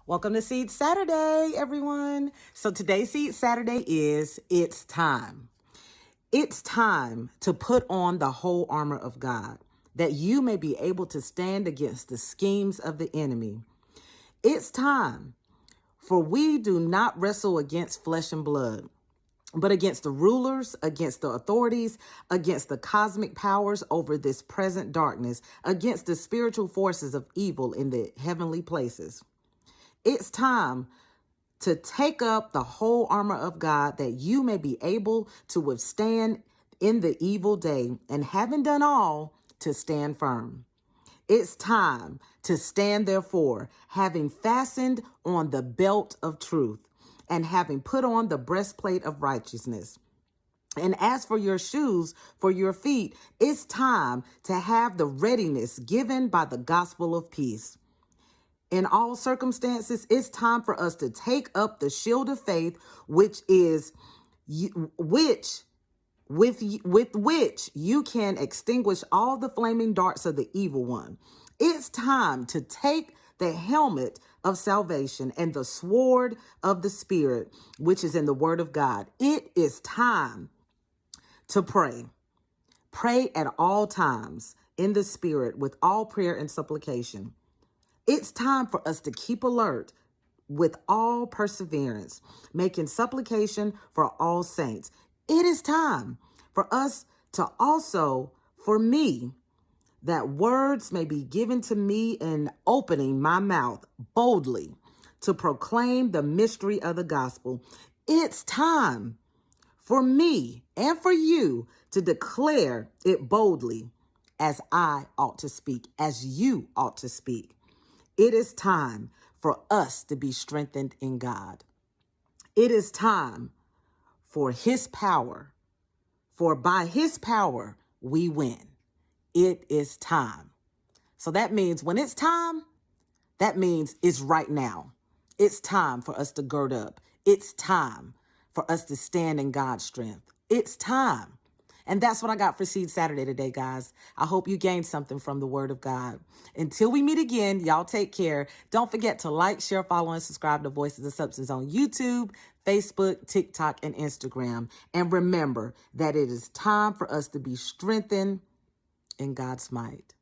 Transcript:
Welcome to Seed Saturday, everyone. So today's Seed Saturday is It's Time. It's time to put on the whole armor of God, that you may be able to stand against the schemes of the enemy. It's time, for we do not wrestle against flesh and blood, but against the rulers, against the authorities, against the cosmic powers over this present darkness, against the spiritual forces of evil in the heavenly places. It's time to take up the whole armor of God, that you may be able to withstand in the evil day, and having done all, to stand firm. It's time to stand, therefore, having fastened on the belt of truth, and having put on the breastplate of righteousness. And as for your shoes for your feet, it's time to have the readiness given by the gospel of peace. In all circumstances, it's time for us to take up the shield of faith, which is with which you can extinguish all the flaming darts of the evil one. It's time to take the helmet of salvation and the sword of the Spirit, which is in the Word of God. It is time to pray. Pray at all times in the Spirit with all prayer and supplication. It's time for us to keep alert with all perseverance, making supplication for all saints. It is time for us to also, for me, that words may be given to me in opening my mouth boldly to proclaim the mystery of the gospel. It's time for me and for you to declare it boldly, as I ought to speak, as you ought to speak. It is time for us to be strengthened in God. It is time for His power, for by His power we win. It is time. So that means when it's time, that means it's right now. It's time for us to gird up. It's time for us to stand in God's strength. It's time. And that's what I got for Seed Saturday today, guys. I hope you gained something from the Word of God. Until we meet again, y'all take care. Don't forget to like, share, follow, and subscribe to Voices of Substance on YouTube, Facebook, TikTok, and Instagram. And remember that it is time for us to be strengthened in God's might.